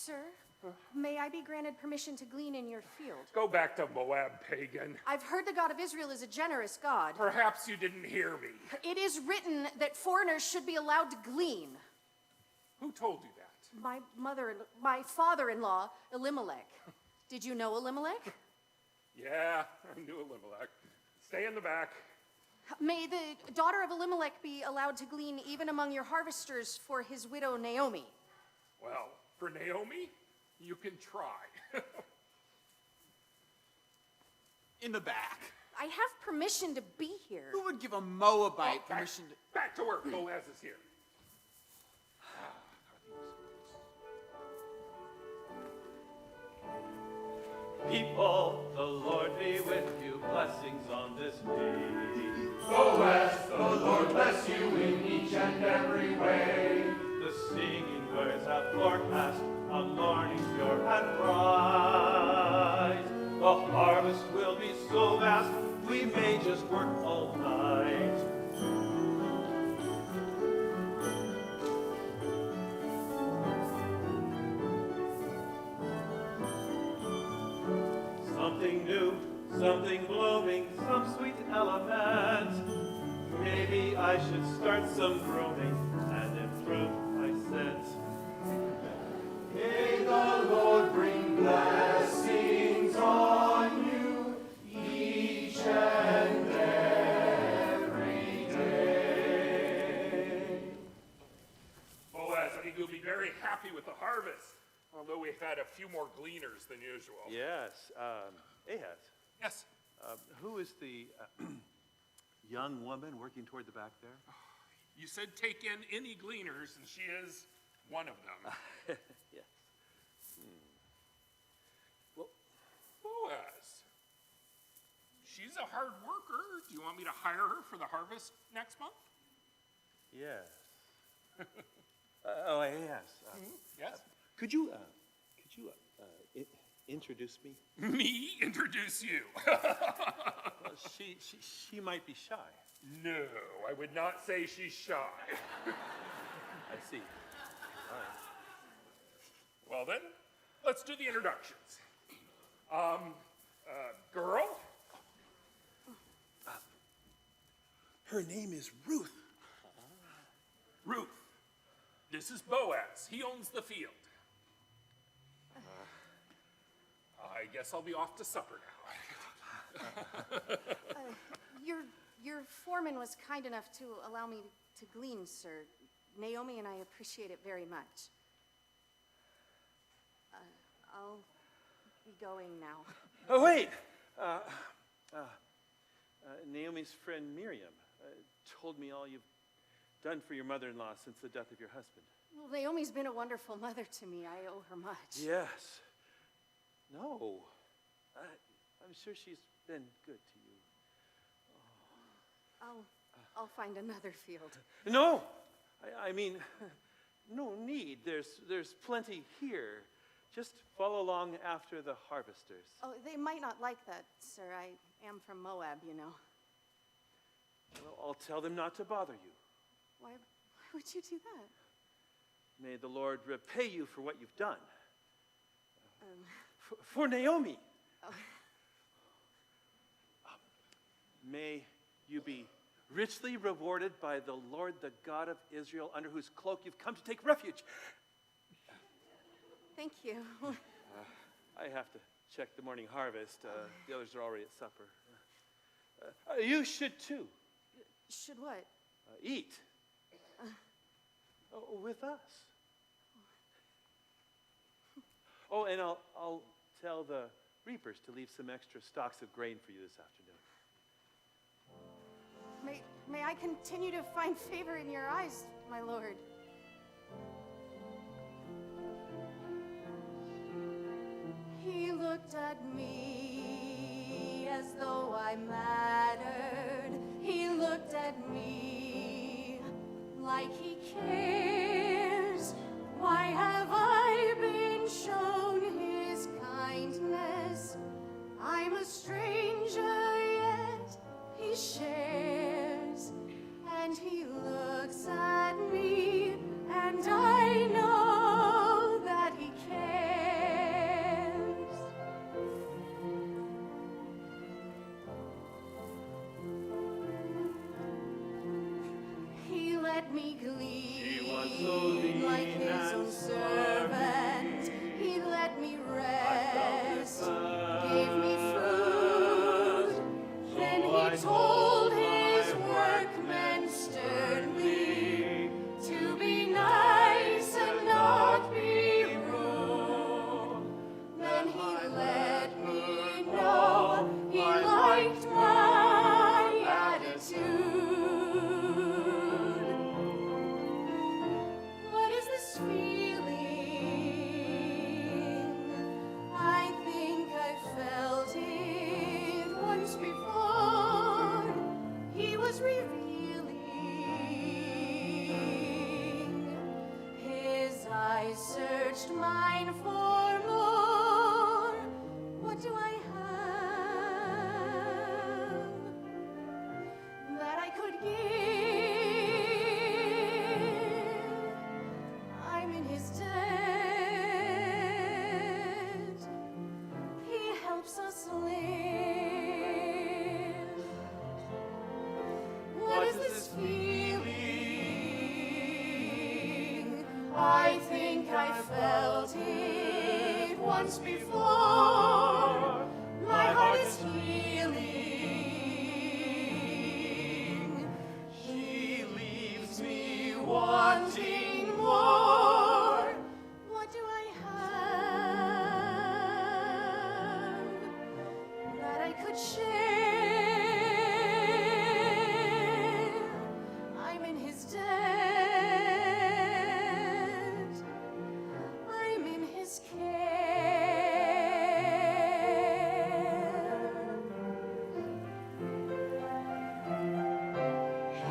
Sir, may I be granted permission to glean in your field? Go back to Moab, pagan. I've heard the God of Israel is a generous God. Perhaps you didn't hear me. It is written that foreigners should be allowed to glean. Who told you that? My father-in-law, Elimelech. Did you know Elimelech? Yeah, I knew Elimelech. Stay in the back. May the daughter of Elimelech be allowed to glean even among your harvesters for his widow Naomi. Well, for Naomi, you can try. In the back. I have permission to be here. Who would give a Moabite Back- permission to... Back to work. Boaz is here. People, the Lord be with you. Blessings on this day. Boaz, the Lord bless you in each and every way. The singing birds have forecast a morning pure and bright. The harvest will be so vast, we may just work all night. Something new, something blooming, some sweet element. Maybe I should start some grooming and improve my scent. May the Lord bring blessings on you each and every day. Boaz, I think you'll be very happy with the harvest, although we've had a few more gleaners than usual. Yes, Ahaz, Yes. who is the young woman working toward the back there? You said take in any gleaners, and she is one of them. Yes. Boaz. She's a hard worker. Do you want me to hire her for the harvest next month? Yes. Ahaz, Yes. could you introduce me? Me introduce you? She might be shy. No, I would not say she's shy. I see. Well then, let's do the introductions. Girl? Her name is Ruth. Ruth. This is Boaz. He owns the field. I guess I'll be off to supper now. Your foreman was kind enough to allow me to glean, sir. Naomi and I appreciate it very much. I'll be going now. Oh, wait! Naomi's friend Miriam told me all you've done for your mother-in-law since the death of your husband. Well, Naomi's been a wonderful mother to me. I owe her much. Yes. No. I'm sure she's been good to you. I'll find another field. No! I mean, no need. There's plenty here. Just follow along after the harvesters. Oh, they might not like that, sir. I am from Moab, you know. Well, I'll tell them not to bother you. Why would you do that? May the Lord repay you for what you've done. For Naomi. May you be richly rewarded by the Lord, the God of Israel, under whose cloak you've come to take refuge. Thank you. I have to check the morning harvest. The others are already at supper. You should too. Should what? Eat. With us. Oh, and I'll tell the reapers to leave some extra stalks of grain for you this afternoon. May I continue to find favor in your eyes, my lord. He looked at me as though I mattered. He looked at me like he cares. Why have I been shown his kindness? I'm a stranger, yet he shares. And he looks at me, and I know that he cares. this feeling. I think I felt it once before. My heart is healing. She leaves me Wanting more. What do I have that I could share? I'm in his debt. I'm in his care.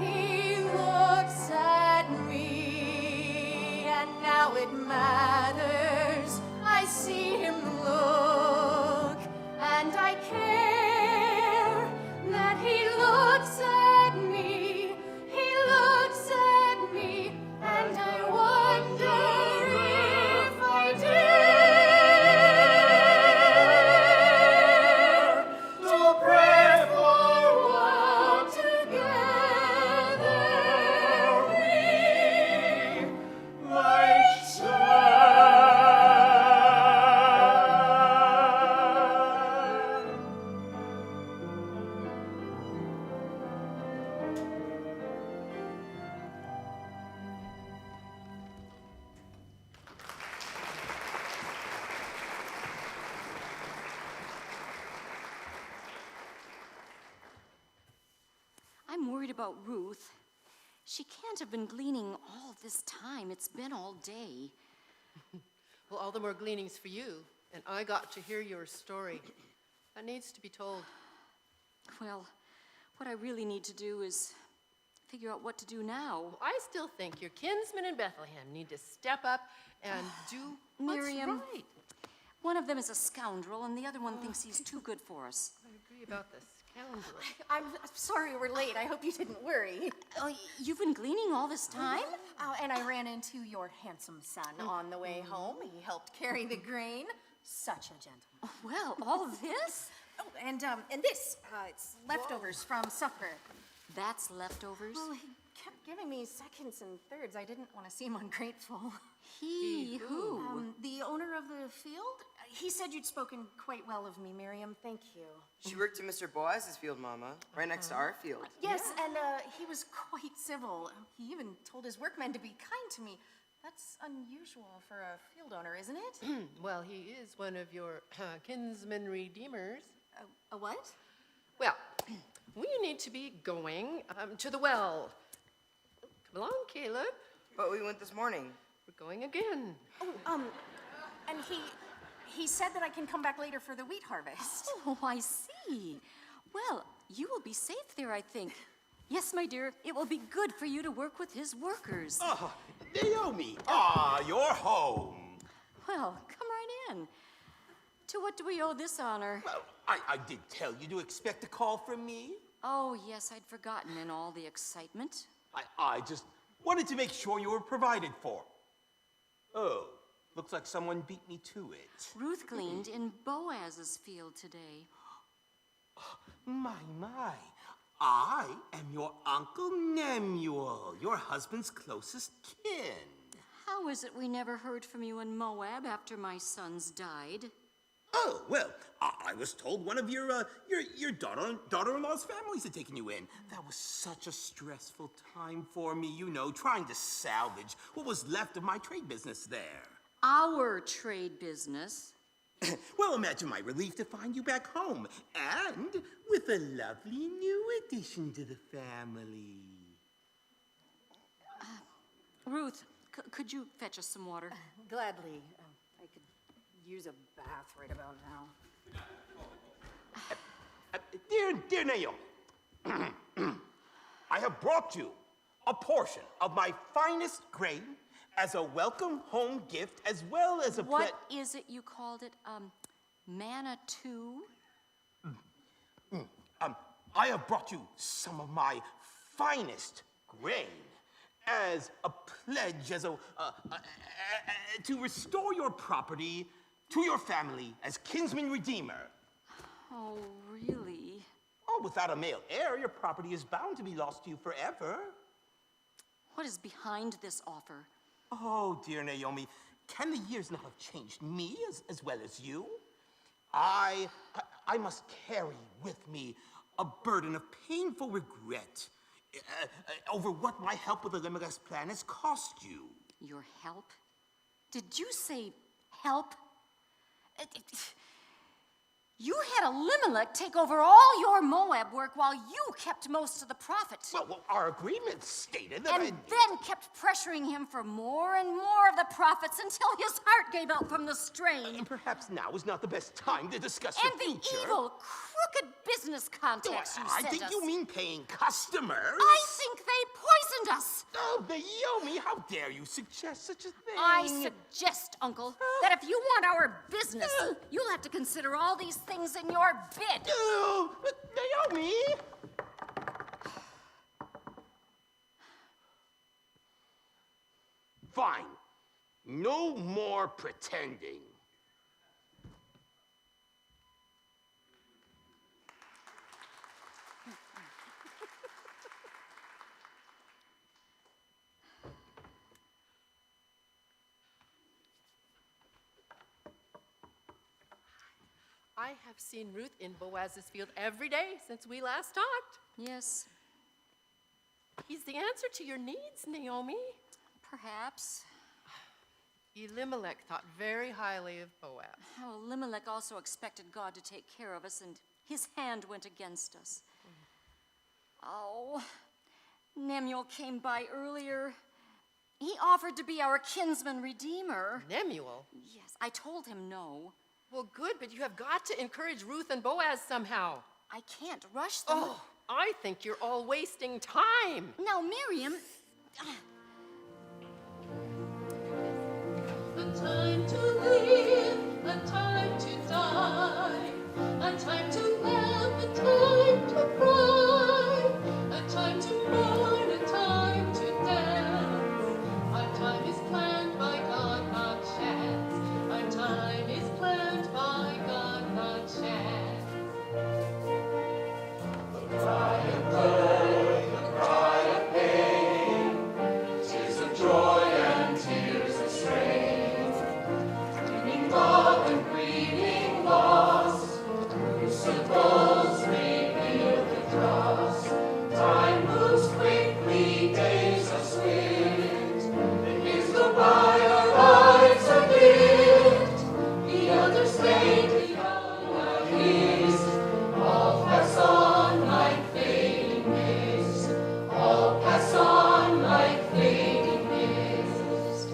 He looks at me, and now it matters. I see him look, and I care that he looks at me. He looks at me, and I wonder if I dare to pray for one together we might shine. I'm worried about Ruth. She can't have been gleaning all this time. It's been all day. Well, all the more gleanings for you, and I got to hear your story. That needs to be told. Well, what I really need to do is figure out what to do now. I still think your kinsmen in Bethlehem need to step up and do what's Miriam. right. One of them is a scoundrel, and the other one thinks he's too good for us. I agree about the scoundrel. I'm sorry we're late. I hope you didn't worry. Oh, you've been gleaning all this time? Oh, and I ran into your handsome son on the way home. He helped carry the grain. Such a gentleman. Well, all this? Oh, and this, it's leftovers from supper. That's leftovers? Well, he kept giving me seconds and thirds. I didn't want to seem ungrateful. He who? The owner of the field? He said you'd spoken quite well of me, Miriam. Thank you. She worked in Mr. Boaz's field, Mama, right next to our field. Yes, and he was quite civil. He even told his workmen to be kind to me. That's unusual for a field owner, isn't it? Well, he is one of your kinsman redeemers. A what? Well, we need to be going to the well. Come along, Caleb. But we went this morning. We're going again. And he said that I can come back later for the wheat harvest. Oh, I see. Well, you will be safe there, I think. Yes, my dear, it will be good for you to work with his workers. Oh, Naomi, you're home. Well, come right in. To what do we owe this honor? Well, I did tell you to expect a call from me. Oh, yes, I'd forgotten in all the excitement. I just wanted to make sure you were provided for. Oh, looks like someone beat me to it. Ruth gleaned in Boaz's field today. My. I am your Uncle Nemuel, your husband's closest kin. How is it we never heard from you in Moab after my sons died? Oh, well, I was told one of your daughter-in-law's families had taken you in. That was such a stressful time for me, you know, trying to salvage what was left of my trade business there. Our trade business? Well, imagine my relief to find you back home, and with a lovely new addition to the family. Ruth, could you fetch us some water? Gladly. I could use a bath right about now. Dear Naomi, I have brought you a portion of my finest grain as a welcome home gift, as well as a What is it you called it? Manna 2? I have brought you some of my finest grain as a pledge, to restore your property to your family as kinsman redeemer. Oh, really? Oh, without a male heir, your property is bound to be lost to you forever. What is behind this offer? Oh, dear Naomi, can the years not have changed me as well as you? I must carry with me a burden of painful regret over what my help with the Elimelech's plan has cost you. Your help? Did you say help? You had Elimelech take over all your Moab work while you kept most of the profit. Well, our agreement stated that And then kept pressuring him for more and more of the profits until his heart gave out from the strain. And perhaps now is not the best time to discuss And the the future. evil, crooked business contacts you I sent think us. you mean paying customers. I think they poisoned us. Oh, Naomi, how dare you suggest such a thing? I suggest, Uncle, that if you want our business, you'll have to consider all these things in your bid. Oh, but Naomi! Fine. No more pretending. I have seen Ruth in Boaz's field every day since we last talked. Yes, He's the answer to your needs, Naomi. perhaps. Elimelech thought very highly of Boaz. Oh, Elimelech also expected God to take care of us, and his hand went against us. Oh, Nemuel came by earlier. He offered to be our kinsman redeemer. Nemuel? Yes, I told him no. Well, good, but you have got to encourage Ruth and Boaz somehow. I can't rush them. Oh, I think you're all wasting time. Now, Miriam, A time to live, a time to die, a time to laugh, a time to cry, a time to mourn, a time to dance. Our time is planned by God, not chance. Our time is planned by God, not chance. The cry of joy, the cry of pain, tears of joy and tears of strain, dreaming love and grieving loss, crucibles reveal the dross. Time moves quickly, days are swift, the years go by, our lives are lived. The elders fade, the young are his, all pass on like fading mist, all pass on like fading mist.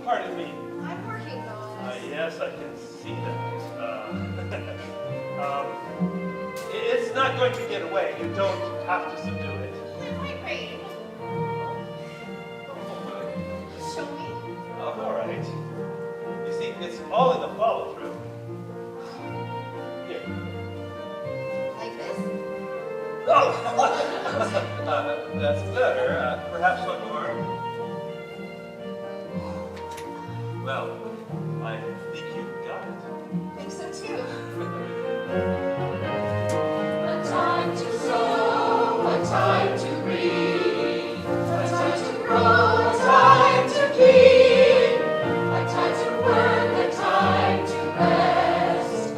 Pardon me. I'm working, Boaz. Yes, I can see that. It's not going to get away. You don't have to subdue it. Wait, wait. Show me. Oh, all right. You see, it's all in the follow-through. Here. Like this? Oh! That's better. Perhaps one more. Well, I think you've got it. Think so too. A time to sow, a time to reap, a time to grow, a time to keep, a time to work, a time to rest. A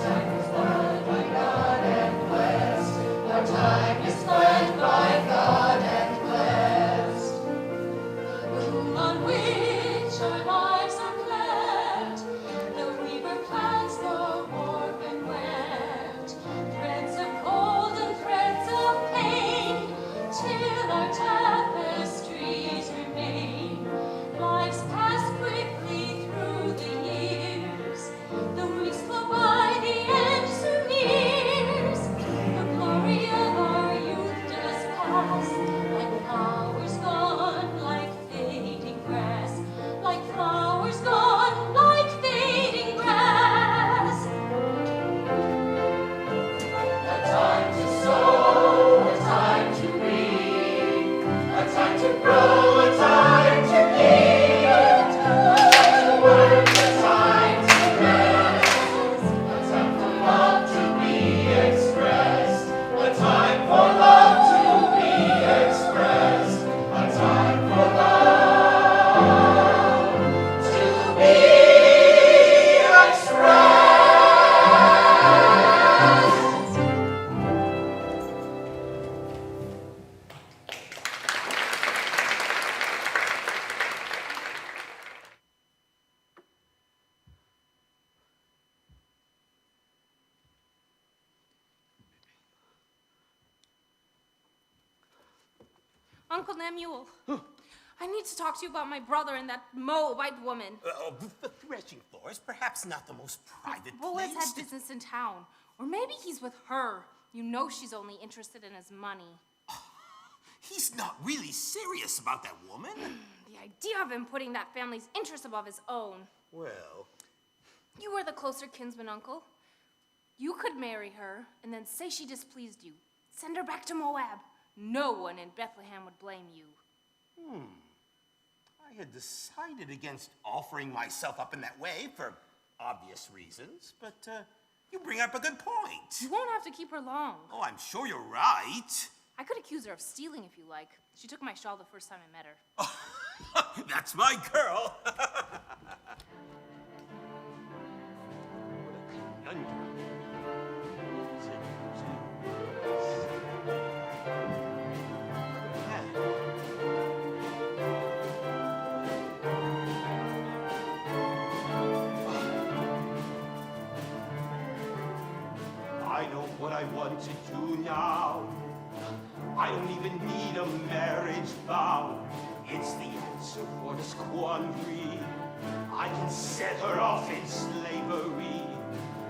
time is planned by God and blessed. A time is planned by God and blessed. The womb on which our lives are planned, Uncle Nemuel. I need to talk to you about my brother and that Moabite woman. The threshing floor is perhaps not the most private Boaz place. had business in town. Or maybe he's with her. You know she's only interested in his money. He's not really serious about that woman. The idea of him putting that family's interest above his own. Well, You were the closer kinsman, Uncle. You could marry her and then say she displeased you. Send her back to Moab. No one in Bethlehem would blame you. I had decided against offering myself up in that way for obvious reasons, but you bring up a good point. You won't have to keep her long. Oh, I'm sure you're right. I could accuse her of stealing if you like. She took my shawl the first time I met her. That's my girl. What a conundrum. I know what I want to do now. I don't even need a marriage vow. It's the answer for this quandary. I can set her off in slavery.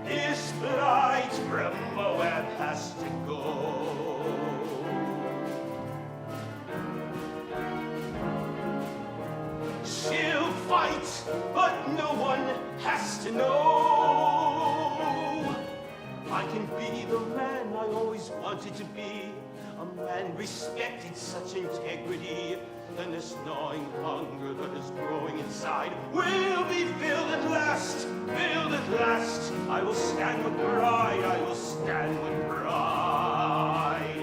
This bride from Moab has to go. She'll fight, but no one has to know. I can be the man I always wanted to be, a man respected such integrity, and this gnawing hunger that is growing inside will be filled at last, filled at last. I will stand with pride, I will stand with pride.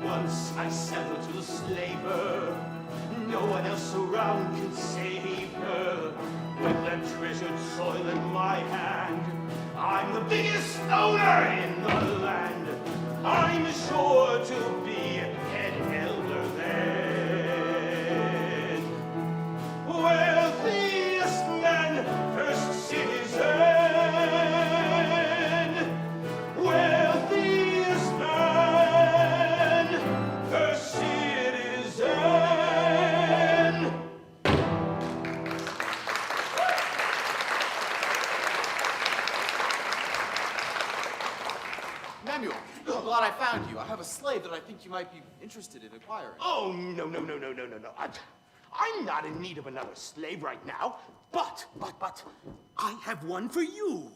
Once I settle to the slaver, no one else around can save her. With that treasured soil in my hand, I'm the biggest owner in the land. I'm sure to be head elder then. Wealthiest man, first citizen. Wealthiest man, first citizen. Nemuel, I'm glad I found you. I have a slave that I think you might be interested in acquiring. Oh, no. I'm not in need of another slave right now, but I have one for you.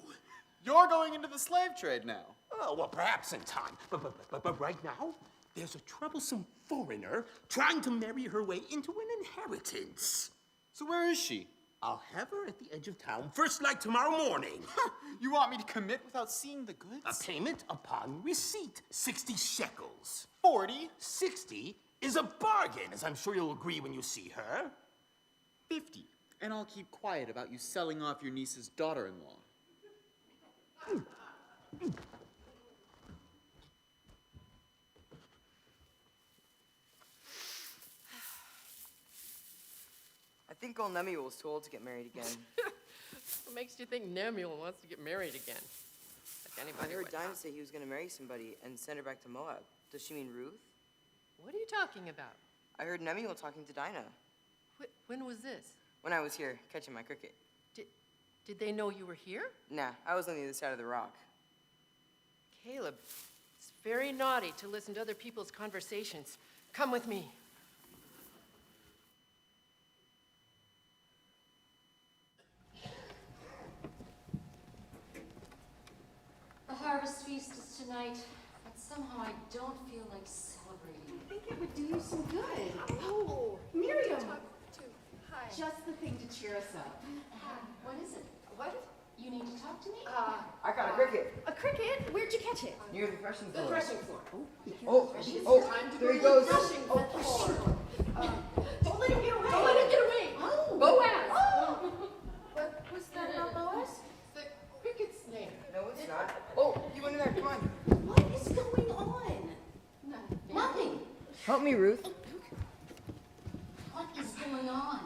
You're going into the slave trade now. Oh, well, perhaps in time. But right now, there's a troublesome foreigner trying to marry her way into an inheritance. So where is she? I'll have her at the edge of town first light tomorrow morning. You want me to commit without seeing the goods? A payment upon receipt, 60 shekels. 40? 60 is a bargain, as I'm sure you'll agree when you see her. 50. And I'll keep quiet about you selling off your niece's daughter-in-law. I think old Nemi was too old to get married again. What makes you think Nemuel wants to get married again? Like I anybody heard would. Dinah say he was going to marry somebody and send her back to Moab. Does she mean Ruth? What are you talking about? I heard Nemi talking to Dinah When was this? when I was here catching my cricket. Did they know you were here? Nah, I was on the other side of the rock. Caleb, it's very naughty to listen to other people's conversations. Come with me. The harvest feast is tonight, but somehow I don't feel like celebrating. I think it would do you some good. Oh, Miriam. Hi. Just the thing to cheer us up. What is it? What? You need to talk to me? I got a cricket A cricket? Where'd you catch it? near the threshing floor. floor. There he goes. Don't let him get away. Don't let him get away. Oh. Boaz! What was that about Boaz? The cricket's name. No, it's not. Oh, you went in there. Come on. What is going on? Nothing. Help me, Ruth. What is going on?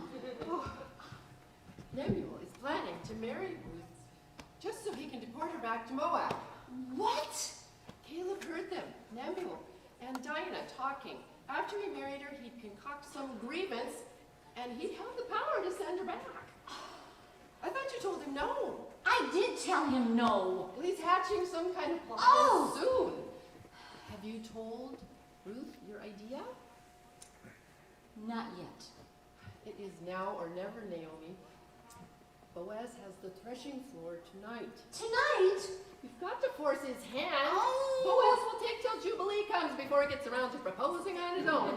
Nemuel is planning to marry Ruth just so he can deport her back to Moab. What? Caleb heard them, Nemuel and Dinah talking. After he married her, he'd concoct some grievance, and he'd have the power to send her back. I thought you told him no. I did tell him no. Well, he's hatching some kind of plot soon. Have you told Ruth your idea? Not yet. It is now or never, Naomi. Boaz has the threshing floor tonight. Tonight? You've got to force his hand. Oh. Boaz will take till Jubilee comes before he gets around to proposing on his own.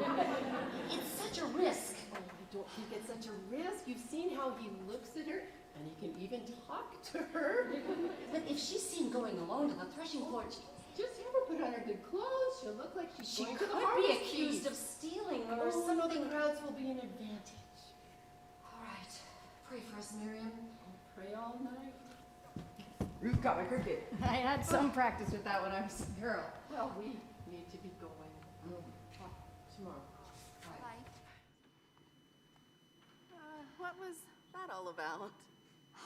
It's such a risk. Oh, I don't think it's such a risk. You've seen how he looks at her, and he can even talk to her. But if she's seen going alone to the threshing floor, Just have her put on her good clothes. She'll look like she's she going could to the be harvest accused feast. of stealing or Oh, no, something. the crowds will be an advantage. All right. Pray for us, Miriam. Pray all night. Ruth got my cricket. I had some practice with that when I was a girl. Well, we need to be going. Talk tomorrow. Bye. What was that all about?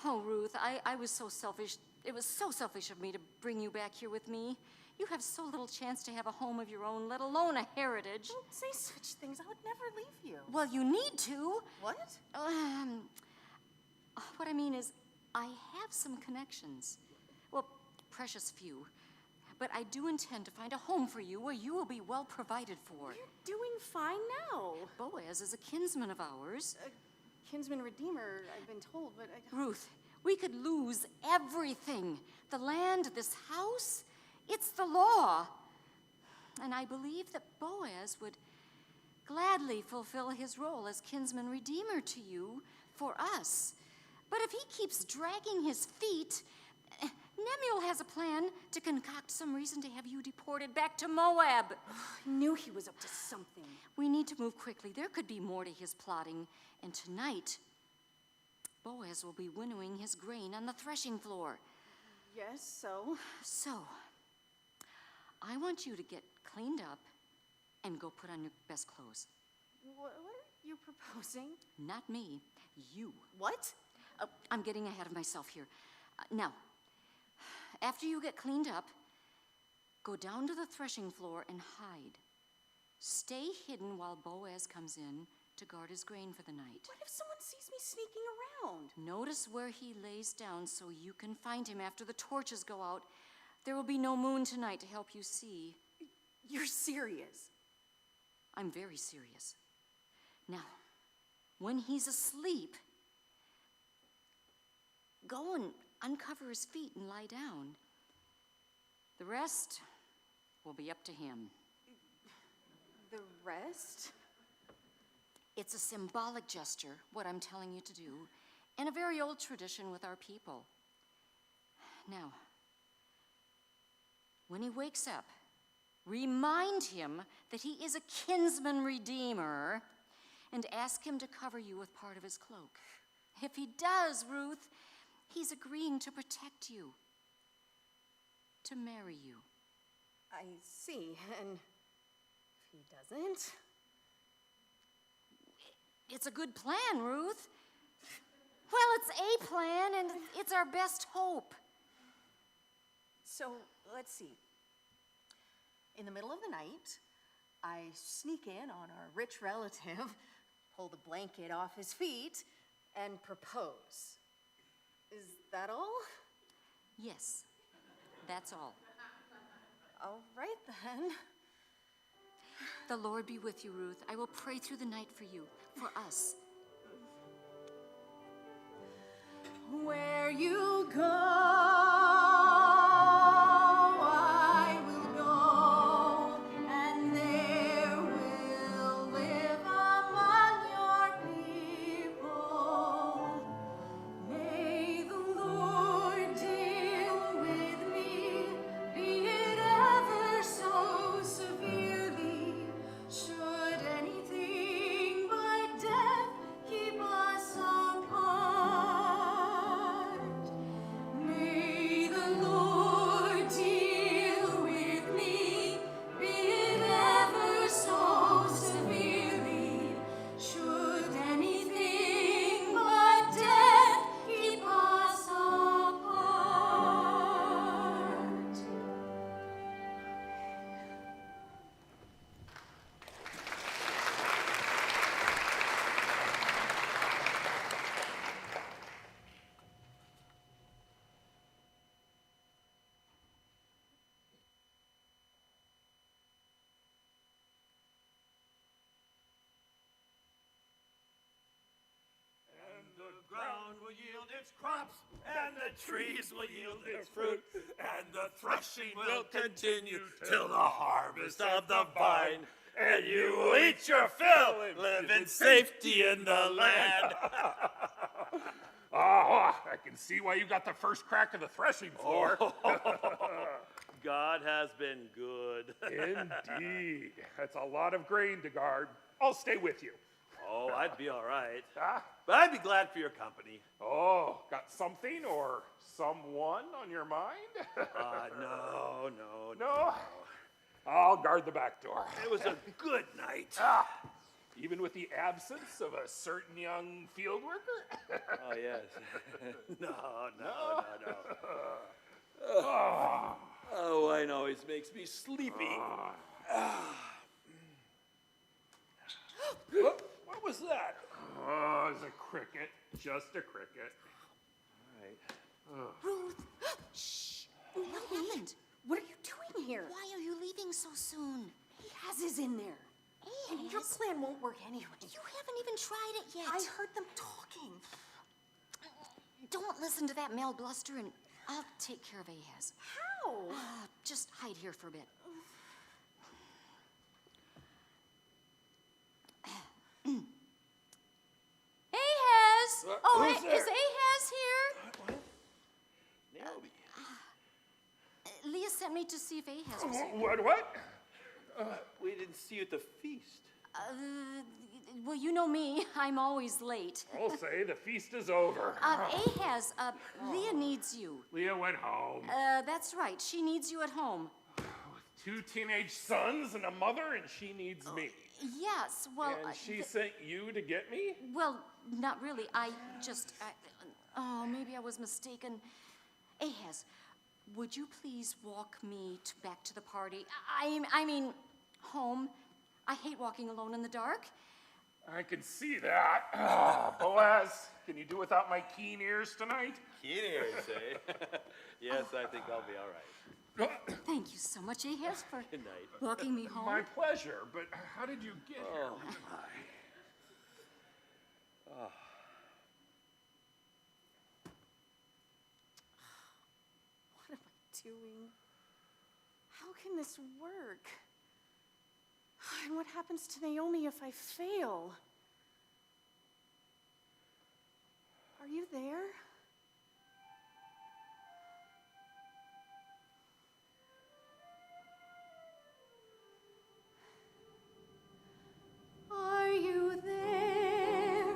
Oh, Ruth, I was so selfish. It was so selfish of me to bring you back here with me. You have so little chance to have a home of your own, let alone a heritage. Don't say such things. I would never leave you. Well, you need to. What? What I mean is, I have some connections. Well, precious few. But I do intend to find a home for you where you will be well provided for. You're doing fine now. Boaz is a kinsman of ours. Kinsman Redeemer, I've been told, but I... Ruth, we could lose everything. The land, this house, it's the law. And I believe that Boaz would gladly fulfill his role as kinsman redeemer to you for us. But if he keeps dragging his feet, Nemuel has a plan to concoct some reason to have you deported back to Moab. I knew he was up to something. We need to move quickly. There could be more to his plotting. And tonight, Boaz will be winnowing his grain on the threshing floor. Yes, so? So, I want you to get cleaned up and go put on your best clothes. What are you proposing? Not me, you. What? I'm getting ahead of myself here. Now, after you get cleaned up, go down to the threshing floor and hide. Stay hidden while Boaz comes in to guard his grain for the night. What if someone sees me sneaking around? Notice where he lays down so you can find him after the torches go out. There will be no moon tonight to help you see. You're serious? I'm very serious. Now, when he's asleep, go and uncover his feet and lie down. The rest will be up to him. The rest? It's a symbolic gesture, what I'm telling you to do, and a very old tradition with our people. Now, when he wakes up, remind him that he is a kinsman redeemer and ask him to cover you with part of his cloak. If he does, Ruth, he's agreeing to protect you, to marry you. I see, and if he doesn't? It's a good plan, Ruth. Well, it's a plan, and it's our best hope. So, let's see. In the middle of the night, I sneak in on our rich relative, pull the blanket off his feet, and propose. Is that all? Yes, that's all. All right, then. The Lord be with you, Ruth. I will pray through the night for you, for us. Where you go, I will go, and there will live among your people. May the Lord deal with me, be it ever so severely. Should anything by death keep us apart, its crops, and the trees will yield its fruit, and the threshing will continue till the harvest of the vine. And you will eat your fill and live in safety in the land. I can see why you got the first crack of the threshing floor. God has been good. Indeed. That's a lot of grain to guard. I'll stay with you. Oh, I'd be all right. Ah. But I'd be glad for your company. Oh, got something or someone on your mind? No. No? I'll guard the back door. It was a good night. Even with the absence of a certain young field worker? Oh, yes. No. Oh, wine always makes me sleepy. What was that? Oh, it's a cricket. Just a cricket. All right. Ruth! Shh! What happened? What are you doing here? Why are you leaving so soon? Has is in there. And your plan won't work anyway. You haven't even tried it yet. I heard them talking. Don't listen to that male bluster, and I'll take care of Ahaz. How? Just hide here for a bit. Ahaz! Who's there? Is Ahaz here? Naomi. Leah sent me to see if Ahaz was here. What? We didn't see you at the feast. Well, you know me. I'm always late. I'll say the feast is over. Ahaz, Leah needs you. Leah went home. That's right. She needs you at home. With 2 teenage sons and a mother, and she needs me. Yes, well... And she sent you to get me? Well, not really. Maybe I was mistaken. Ahaz, would you please walk me back to the party? I mean, home. I hate walking alone in the dark. I can see that. Boaz, can you do without my keen ears tonight? Keen ears, eh? Yes, I think I'll be all right. Thank you so much, Ahaz, for Good night. walking me home. My pleasure, but how did you get here? What am I doing? How can this work? And what happens to Naomi if I fail? Are you there? Are you there?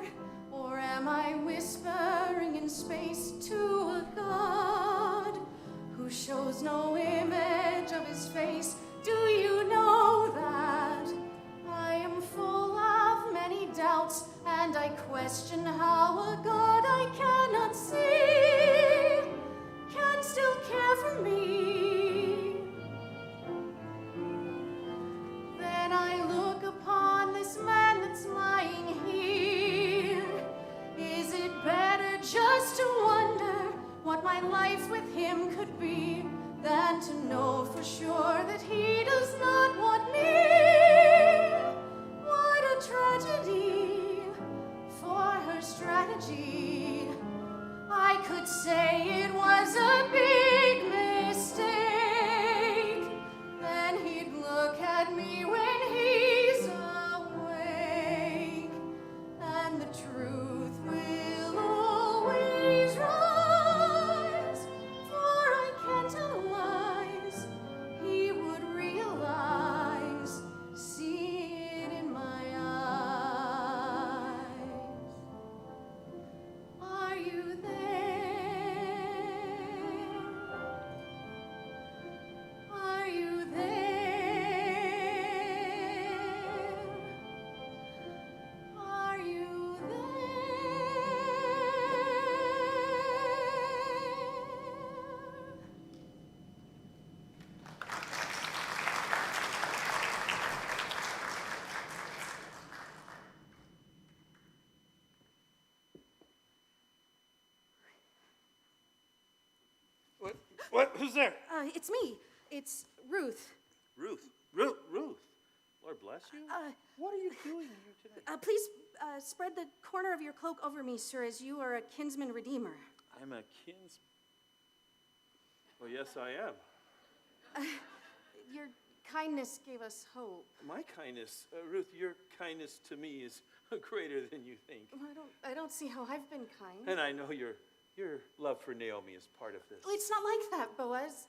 Or am I whispering in space to a God who shows no image of his face? Do you know that I am full of many doubts, and I question how a God I cannot see can still care for me? Then I look upon this man that's lying here. Is it better just to wonder what my life with him could be than to know for sure that he does not want me? What a tragedy for her strategy. I could say it was a big mistake. Then he'd look at me when he's awake, and the truth will always rise. For I can't tell lies, he would realize, see it in my eyes. Are you there? Are you there? Are you there? What? Who's there? It's me. It's Ruth. Ruth. Lord bless you. What are you doing here today? Please spread the corner of your cloak over me, sir, as you are a kinsman redeemer. I'm a Oh, yes, I am. Your kindness gave us hope. My kindness, Ruth, your kindness to me is greater than you think. I don't see how I've been kind. And I know your love for Naomi is part of this. It's not like that, Boaz.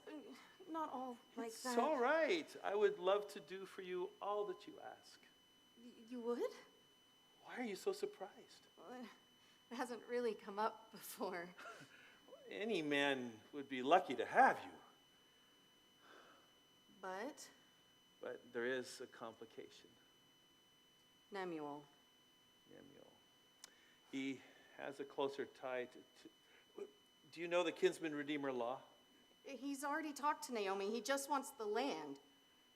Not all like It's that. all right. I would love to do for you all that you ask. You would? Why are you so surprised? Well, it hasn't really come up before. Any man would be lucky to have you. But there is a complication. Nemuel. He has a closer tie to do you know the kinsman redeemer law? He's already talked to Naomi. He just wants the land.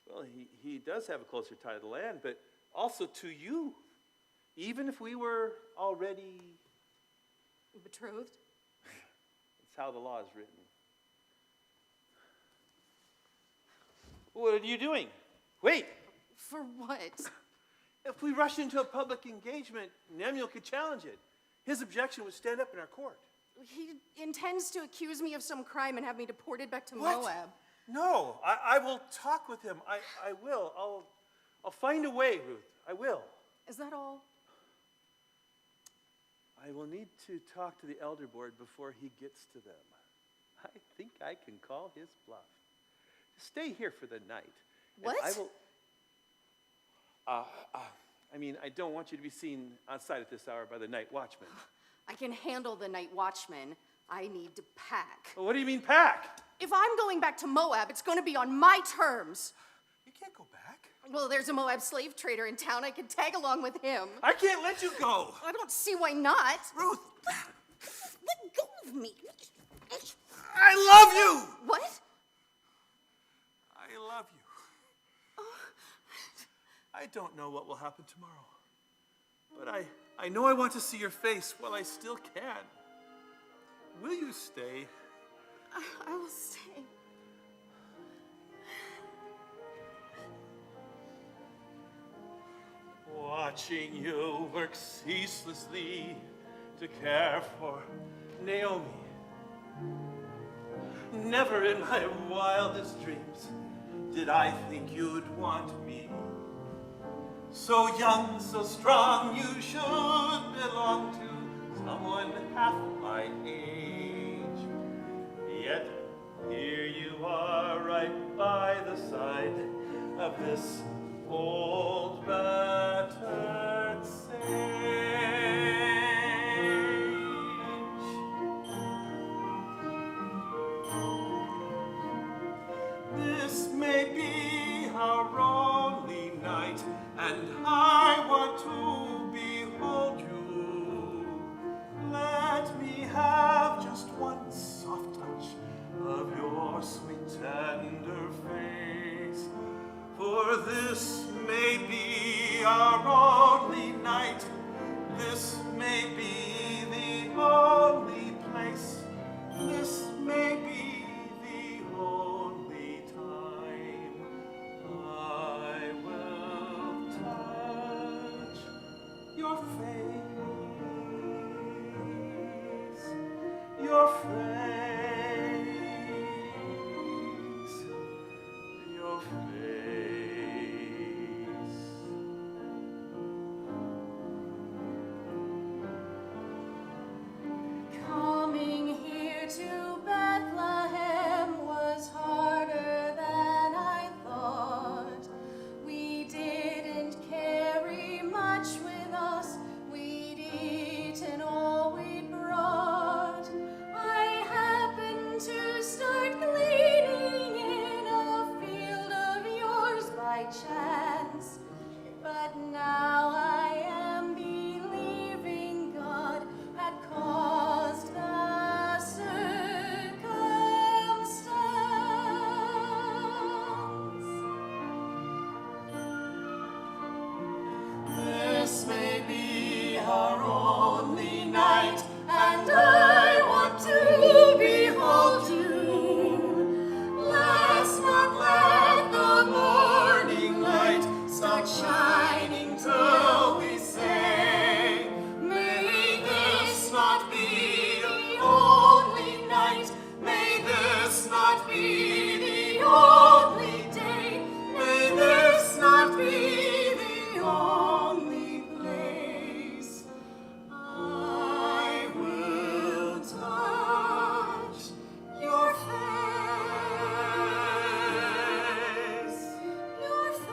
Well, he does have a closer tie to the land, but also to you. Even if we were already Betrothed? It's how the law is written. What are you doing? Wait! For what? If we rush into a public engagement, Nemuel could challenge it. His objection would stand up in our court. He intends to accuse me of some crime and have me deported back to What? Moab. No, I will talk with him. I will. I'll find a way, Ruth. I will. Is that all? I will need to talk to the elder board before he gets to them. I think I can call his bluff. Stay here for the night. and What? I will. I don't want you to be seen outside at this hour by the night watchman. I can handle the night watchman. I need to pack. Well, what do you mean pack? If I'm going back to Moab, it's going to be on my terms. You can't go back. Well, there's a Moab slave trader in town. I can tag along with him. I can't let you go. I don't see why not. Ruth, Let go of me. I love you! What? I love you. I don't know what will happen tomorrow, but I know I want to see your face while I still can. Will you stay? I will stay. Watching you work ceaselessly to care for Naomi. Never in my wildest dreams did I think you'd want me. So young, so strong, you should belong to someone half my age. Yet here you are right by the side of this old battered sage. This may be our only night, and I want to behold you. Let me have just one soft touch of your sweet tender face. For this may be our only night, this may be the only place, this may be the only time I will touch your face, your face, your face. be the only day. May this not be the only place. I will touch your face, your face, your face.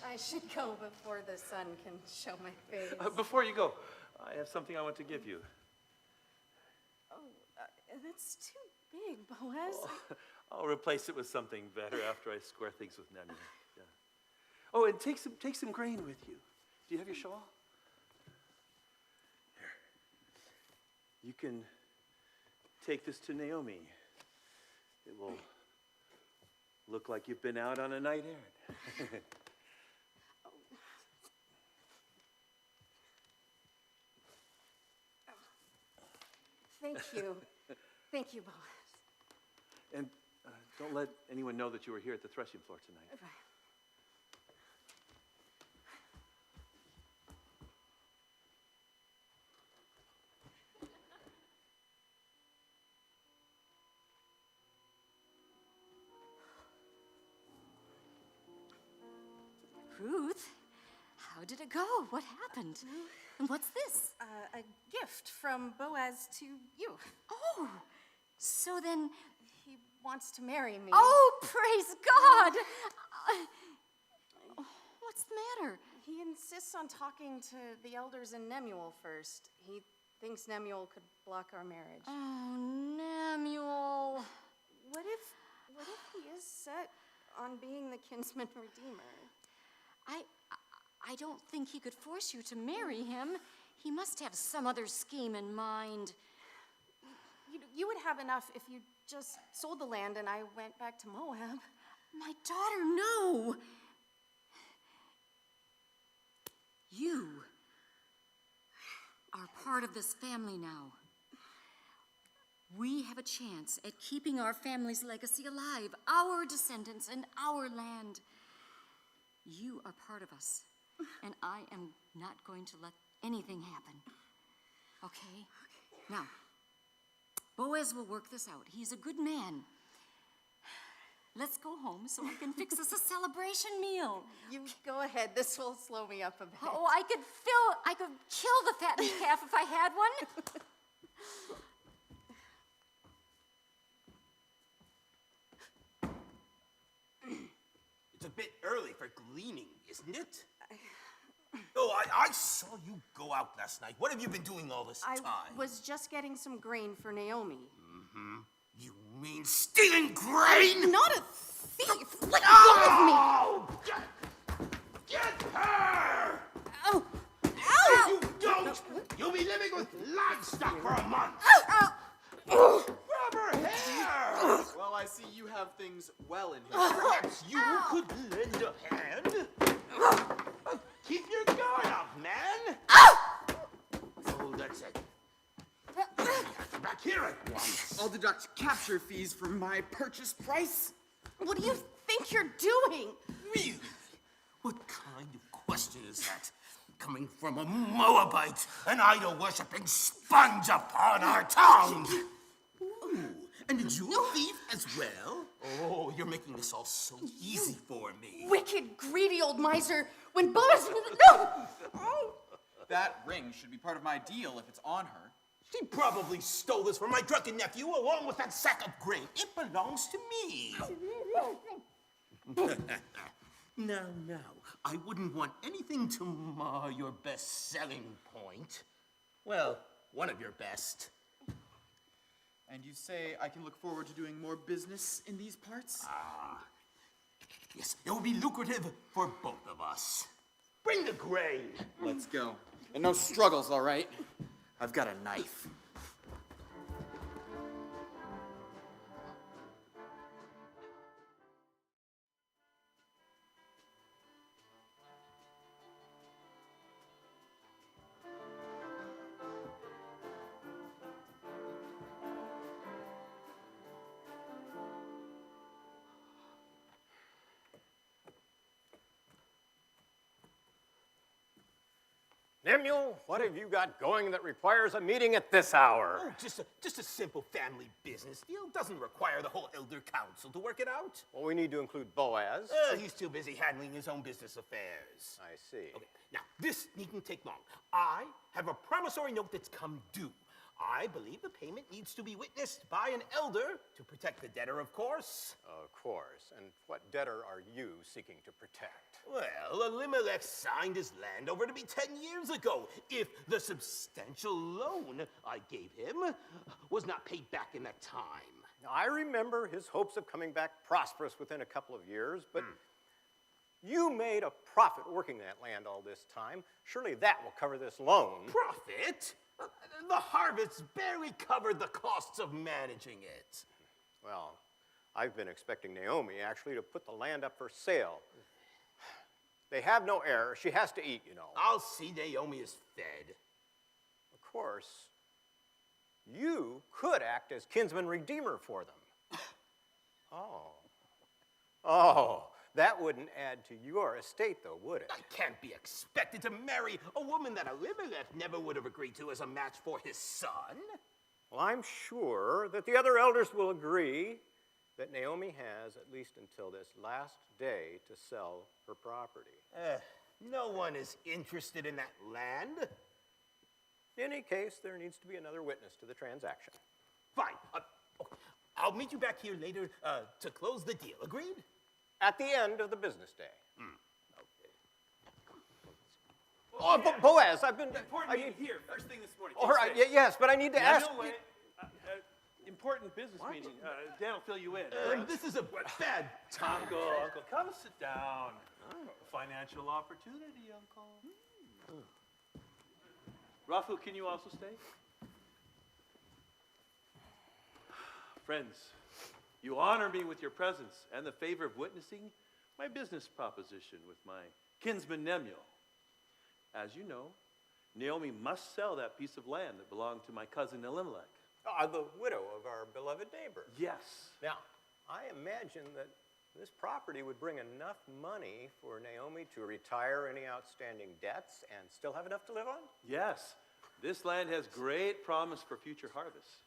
I should go before the sun can show my face. Before you go, I have something I want to give you. That's too big, Boaz. I'll replace it with something better after I square things with Nemuel. Yeah. Oh, and take some grain with you. Do you have your shawl? Here. You can take this to Naomi. It will look like you've been out on a night errand. Thank you. Thank you, Boaz. And don't let anyone know that you were here at the threshing floor tonight. Right. Ruth, how did it go? What happened? And what's this? A gift from Boaz to you. Oh, so then, He wants to marry me. oh, praise God! What's the matter? He insists on talking to the elders in Nemuel first. He thinks Nemuel could block our marriage. Oh, Nemuel. What if he is set on being the kinsman redeemer? I don't think he could force you to marry him. He must have some other scheme in mind. You would have enough if you just sold the land and I went back to Moab. My daughter, no. You are part of this family now. We have a chance at keeping our family's legacy alive, our descendants and our land. You are part of us, and I am not going to let anything happen. Okay? Now, Boaz will work this out. He's a good man. Let's go home so I can fix us a celebration meal. You go ahead. This will slow me up a bit. Oh, I could kill the fattened calf if I had one. It's a bit early for gleaning, isn't it? Oh, I saw you go out last night. What have you been doing all this time? I was just getting some grain for Naomi. You mean stealing grain? Not a thief! Let go of me! Oh! Get her! Oh! If you don't, you'll be living with livestock for a month. Grab her hair! Well, I see you have things well in hand. Perhaps you could lend a hand? Keep your guard up, man! Oh, that's it. Back here at once. I'll deduct capture fees from my purchase price. What do you think you're doing? Really? What kind of question is that? Coming from a Moabite, an idol-worshipping sponge upon our tongue! Ooh, and did you thief as well? Oh, you're making this all so easy for me. Wicked, greedy old miser. When Boaz... No! Oh. That ring should be part of my deal if it's on her. She probably stole this from my drunken nephew along with that sack of grain. It belongs to me. Now, I wouldn't want anything to mar your best selling point. Well, one of your best. And you say I can look forward to doing more business in these parts? Yes, it will be lucrative for both of us. Bring the grain. Let's go. And no struggles, all right? I've got a knife. Nemuel, what have you got going that requires a meeting at this hour? Oh, just a simple family business deal. Doesn't require the whole elder council to work it out. Well, we need to include Boaz. He's too busy handling his own business affairs. I see. Okay, now, this needn't take long. I have a promissory note that's come due. I believe the payment needs to be witnessed by an elder to protect the debtor, of course. Of course. And what debtor are you seeking to protect? Well, Elimelech signed his land over to me 10 years ago. If the substantial loan I gave him was not paid back in that time. Now, I remember his hopes of coming back prosperous within a couple of years, but you made a profit working that land all this time. Surely that will cover this loan. Profit? The harvest barely covered the costs of managing it. Well, I've been expecting Naomi actually to put the land up for sale. They have no heir. She has to eat, you know. I'll see Naomi is fed. Of course, you could act as kinsman redeemer for them. Oh, that wouldn't add to your estate, though, would it? I can't be expected to marry a woman that Elimelech never would have agreed to as a match for his son. Well, I'm sure that the other elders will agree that Naomi has at least until this last day to sell her property. No one is interested in that land. In any case, there needs to be another witness to the transaction. Fine. I'll meet you back here later to close the deal. Agreed? At the end of the business day. Okay. Oh, Boaz, I've been... Important meeting here, first thing this morning. All right, yes, but I need to ask... Nemuel, important business meeting. Dan will fill you in. This is a bad time. Uncle, come sit down. Financial opportunity, Uncle. Rafu, can you also stay? Friends, you honor me with your presence and the favor of witnessing my business proposition with my kinsman Nemuel. As you know, Naomi must sell that piece of land that belonged to my cousin Elimelech. The widow of our beloved neighbor. Yes. Now, I imagine that this property would bring enough money for Naomi to retire any outstanding debts and still have enough to live on? Yes. This land has great promise for future harvests.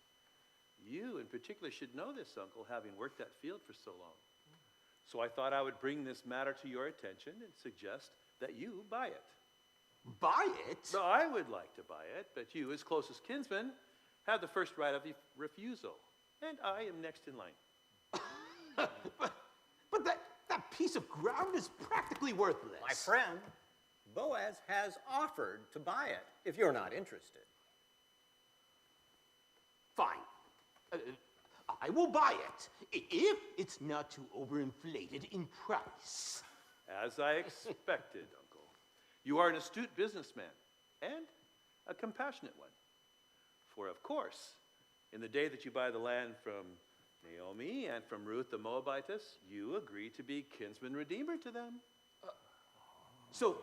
You, in particular, should know this, Uncle, having worked that field for so long. So I thought I would bring this matter to your attention and suggest that you buy it. Buy it? No, I would like to buy it, but you, as closest kinsman, have the first right of refusal, and I am next in line. But that piece of ground is practically worthless. My friend, Boaz has offered to buy it, if you're not interested. Fine. I will buy it, if it's not too overinflated in price. As I expected, Uncle. You are an astute businessman, and a compassionate one. For of course, in the day that you buy the land from Naomi and from Ruth the Moabitess, you agree to be kinsman redeemer to them. So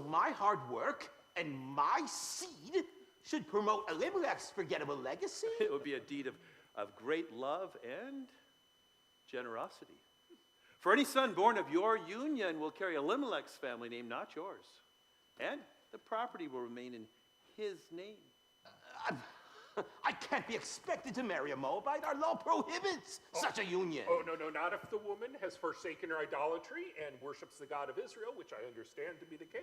my hard work and my seed should promote Elimelech's forgettable legacy? It would be a deed of great love and generosity. For any son born of your union will carry Elimelech's family name, not yours. And the property will remain in his name. I can't be expected to marry a Moabite. Our law prohibits such a union. Oh, no, not if the woman has forsaken her idolatry and worships the God of Israel, which I understand to be the case.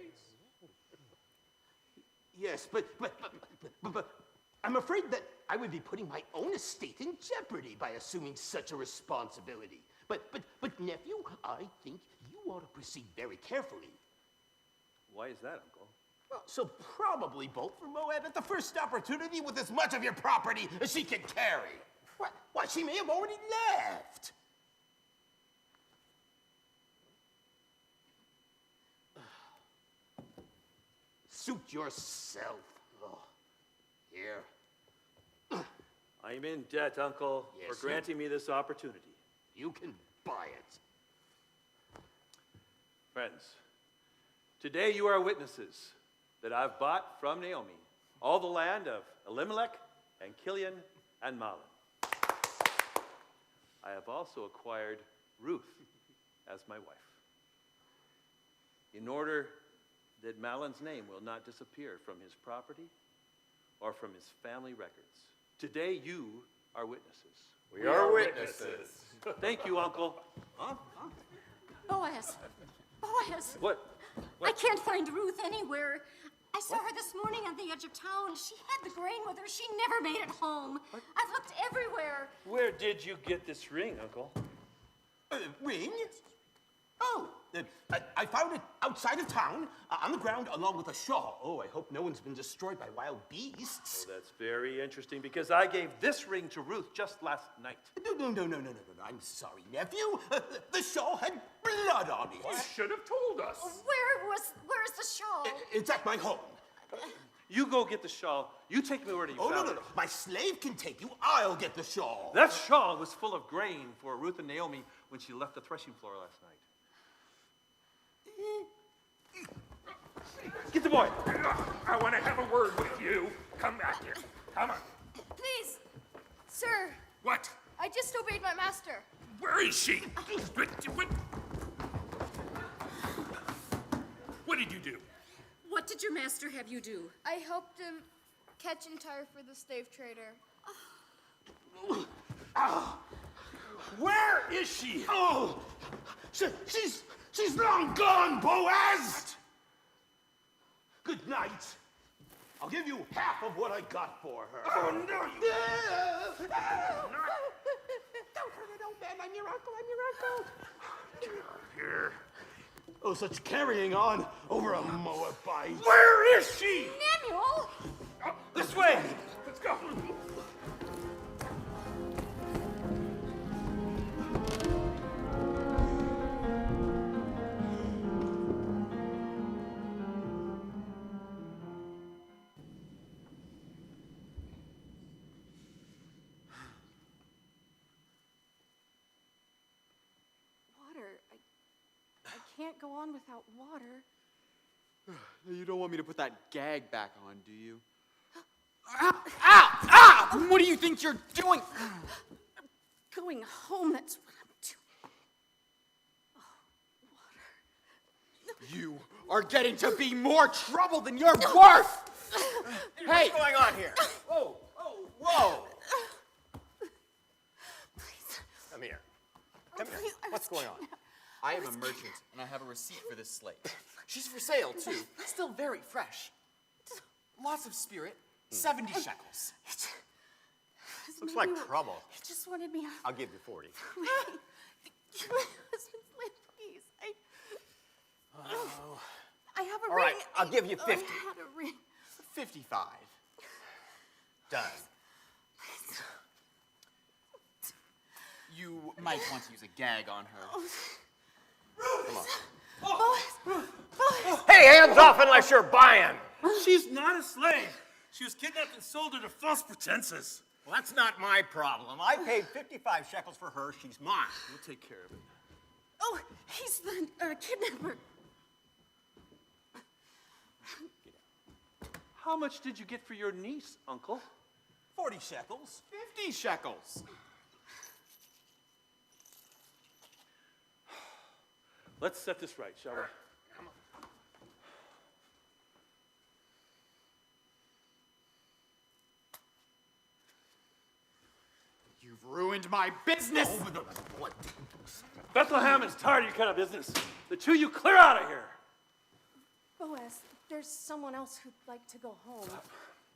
Yes, but I'm afraid that I would be putting my own estate in jeopardy by assuming such a responsibility. But nephew, I think you ought to proceed very carefully. Why is that, Uncle? Well, so probably bolt for Moab at the first opportunity with as much of your property as she can carry. Why, she may have already left. Suit yourself. Oh, here. I am in debt, Uncle, Yes, for granting me this opportunity. You can buy it. Friends, today you are witnesses that I've bought from Naomi all the land of Elimelech and Kilian and Mahlon. I have also acquired Ruth as my wife. In order that Mahlon's name will not disappear from his property or from his family records. Today, you are witnesses. We are witnesses. Thank you, Uncle. Boaz. Boaz. What? I can't find Ruth anywhere. I saw her this morning on the edge of town. She had the grain with her. She never made it home. I've looked everywhere. Where did you get this ring, Uncle? Ring? Oh, I found it outside of town, on the ground, along with a shawl. Oh, I hope no one's been destroyed by wild beasts. Oh, that's very interesting, because I gave this ring to Ruth just last night. No. I'm sorry, nephew. The shawl had blood on it. You should have told us. Where's the shawl? It's at my home. You go get the shawl. You take me where you Oh, found no. it. My slave can take you. I'll get the shawl. That shawl was full of grain for Ruth and Naomi when she left the threshing floor last night. Get the boy. I want to have a word with you. Come back here. Come on. Please, sir, What? I just obeyed my master. Where is she? What did you do? What did your master have you do? I helped him catch and tire for the slave trader. Where is she? Oh, she's long gone, Boaz. Good night. I'll give you half of what I got for her. Oh, no, you... Don't hurt an old man. I'm your uncle. Here. Oh, such carrying on over a Moabite. Where is she? Samuel! This way. Let's go. Water. I can't go on without water. You don't want me to put that gag back on, do you? Ow! What do you think you're doing? Going home, that's what I'm doing. You are getting to be more trouble than you're worth! Hey! What's going on here? Whoa. Come here. What's going on? I am a merchant, and I have a receipt for this slate. She's for sale, too. Still very fresh. Lots of spirit. 70 shekels. Looks like trouble. He just wanted me. I'll give you 40. My husband's slave, please. I have a All ring. right, I'll give you 50. I had a ring. 55. Done. You might want to use a gag on her. Come on. Hey, hands off unless you're buying. She's not a slave. She was kidnapped and sold under false pretenses. Well, that's not my problem. I paid 55 shekels for her. She's mine. We'll take care of it. Oh, he's the kidnapper. How much did you get for your niece, Uncle? 40 shekels. 50 shekels. Let's set this right, shall we? Come on. You've ruined my business! Bethlehem is tired of your kind of business. The two of you clear out of here. Boaz, there's someone else who'd like to go home.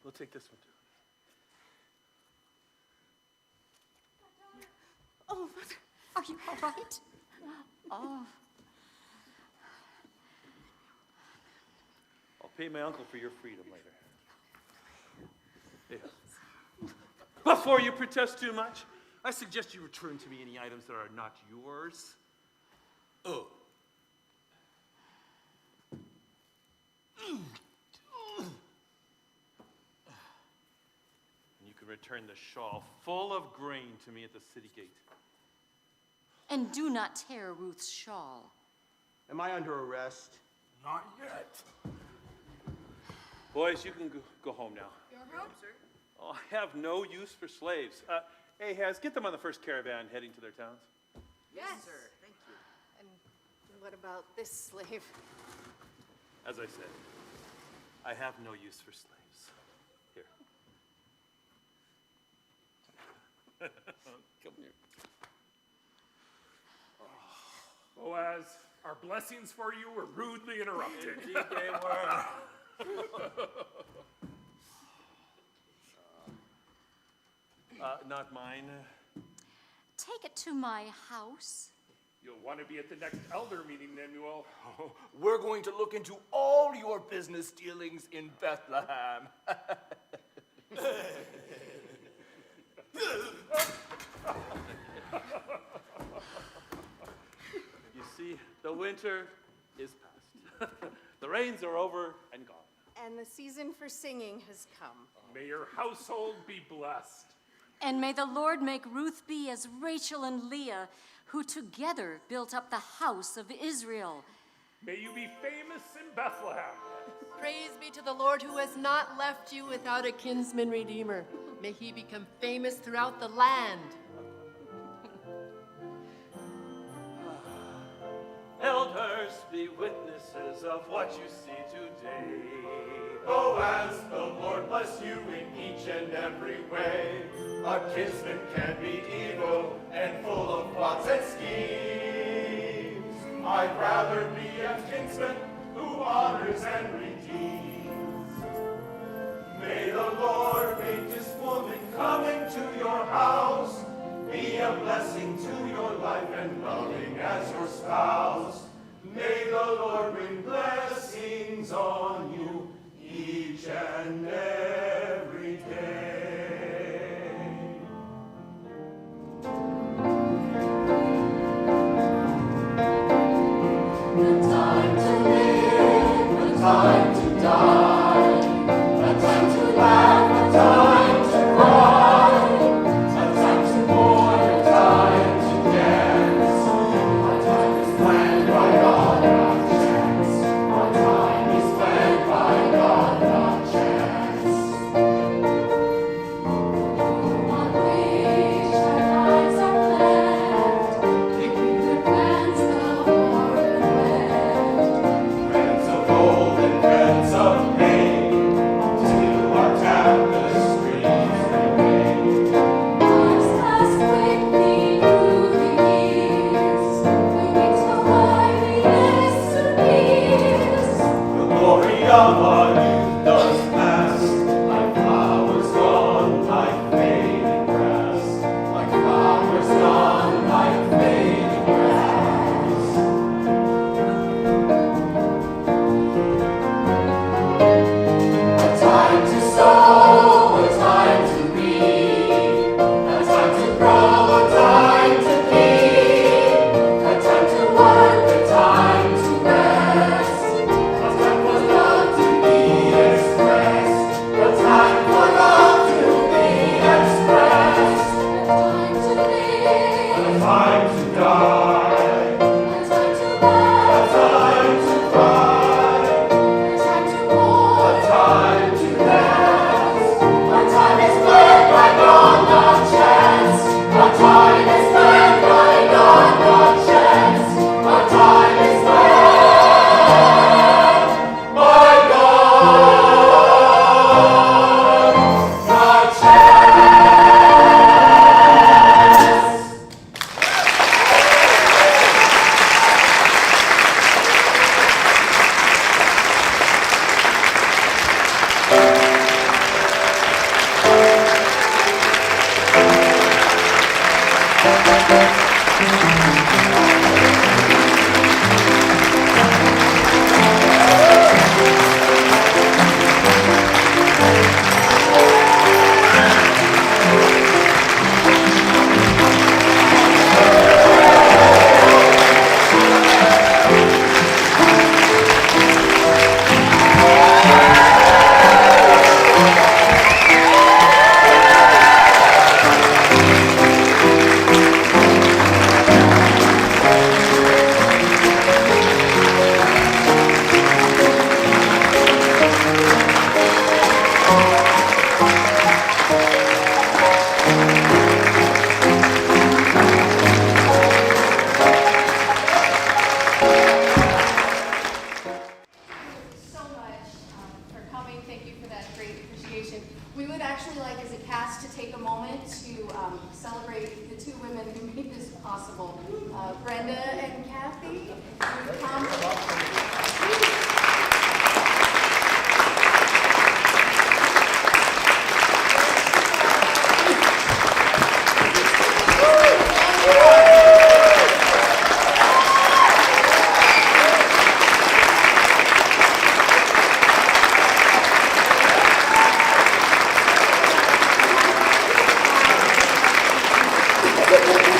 We'll take this one, too. Oh, Mother, are you all right? Oh. I'll pay my uncle for your freedom later. Yeah. Before you protest too much, I suggest you return to me any items that are not yours. Oh. And you can return the shawl full of grain to me at the city gate. And do not tear Ruth's shawl. Am I under arrest? Not yet. Boys, you can go home now. Your home, sir? Oh, I have no use for slaves. Ahaz, get them on the first caravan heading to their towns. Yes, sir. And what about this slave? As I said, I have no use for slaves. Here. Come here. Boaz, our blessings for you were rudely interrupted. Indeed they were. Not mine. Take it to my house. You'll want to be at the next elder meeting, Nemuel. We're going to look into all your business dealings in Bethlehem. You see, the winter is past. The rains are over and gone. And the season for singing has come. May your household be blessed. And may the Lord make Ruth be as Rachel and Leah, who together built up the house of Israel. May you be famous in Bethlehem. Praise be to the Lord who has not left you without a kinsman redeemer. May he become famous throughout the land. Elders, be witnesses of what you see today. Boaz, the Lord bless you in each and every way. A kinsman can be evil and full of plots and schemes. I'd rather be a kinsman who honors and redeems. May the Lord make this woman coming to your house be a blessing to your life and loving as your spouse. May the Lord bring blessings on you each and every day. The time to live, the time to die, the time to laugh, the time to cry, the time to mourn, the time to dance. My time is planned by God, not chance. My time is planned by God, not chance. On which our lives are planned, thinking good plans the Lord Threads of gold and threads of pain, till our tapestries remain. Lives pass quickly through the years, clinging to the yesteryears. The glory of our youth does pass, like flowers gone, like fading grass. Like flowers gone, like fading grass. A time to sow, a time to reap, a time to grow, a time to keep, a time to work, a time to rest, a time for love to be expressed, a time for love to be expressed, a time to live, A time to die, a time to laugh, a time to cry, a time to mourn, a time to dance. our time is planned by God, not chance. Our time is planned by God, not chance. Our time is planned by God, not chance. celebration. We would actually like, as a cast, to take a moment to celebrate the two women who made this possible. Brenda and Kathy, who've come. Thank you.